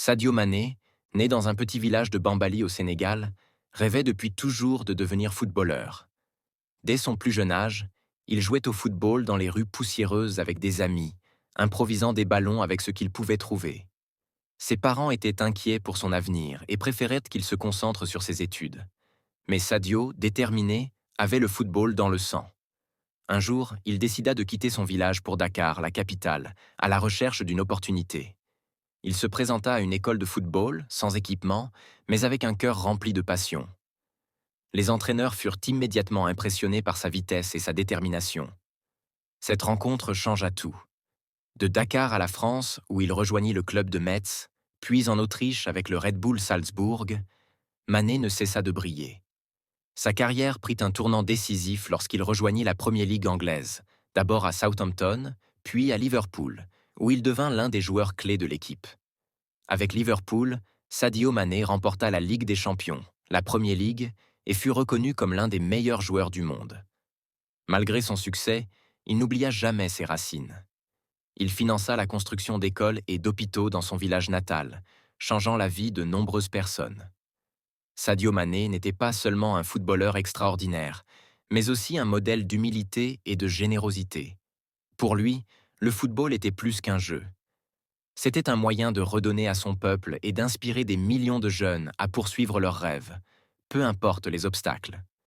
Sadio Mané, né dans un petit village de Bambali au Sénégal, rêvait depuis toujours de devenir footballeur. Dès son plus jeune âge, il jouait au football dans les rues poussiéreuses avec des amis, improvisant des ballons avec ce qu'il pouvait trouver. Ses parents étaient inquiets pour son avenir et préféraient qu'il se concentre sur ses études. Mais Sadio, déterminé, avait le football dans le sang. Un jour, il décida de quitter son village pour Dakar, la capitale, à la recherche d'une opportunité. Il se présenta à une école de football, sans équipement, mais avec un cœur rempli de passion. Les entraîneurs furent immédiatement impressionnés par sa vitesse et sa détermination. Cette rencontre changea tout. De Dakar à la France, où il rejoignit le club de Metz, puis en Autriche avec le Red Bull Salzbourg, Mané ne cessa de briller. Sa carrière prit un tournant décisif lorsqu'il rejoignit la Premier League anglaise, d'abord à Southampton, puis à Liverpool, où il devint l'un des joueurs clés de l'équipe. Avec Liverpool, Sadio Mané remporta la Ligue des Champions, la Premier League, et fut reconnu comme l'un des meilleurs joueurs du monde. Malgré son succès, il n'oublia jamais ses racines. Il finança la construction d'écoles et d'hôpitaux dans son village natal, changeant la vie de nombreuses personnes. Sadio Mané n'était pas seulement un footballeur extraordinaire, mais aussi un modèle d'humilité et de générosité. Pour lui, le football était plus qu'un jeu. C'était un moyen de redonner à son peuple et d'inspirer des millions de jeunes à poursuivre leurs rêves, peu importe les obstacles.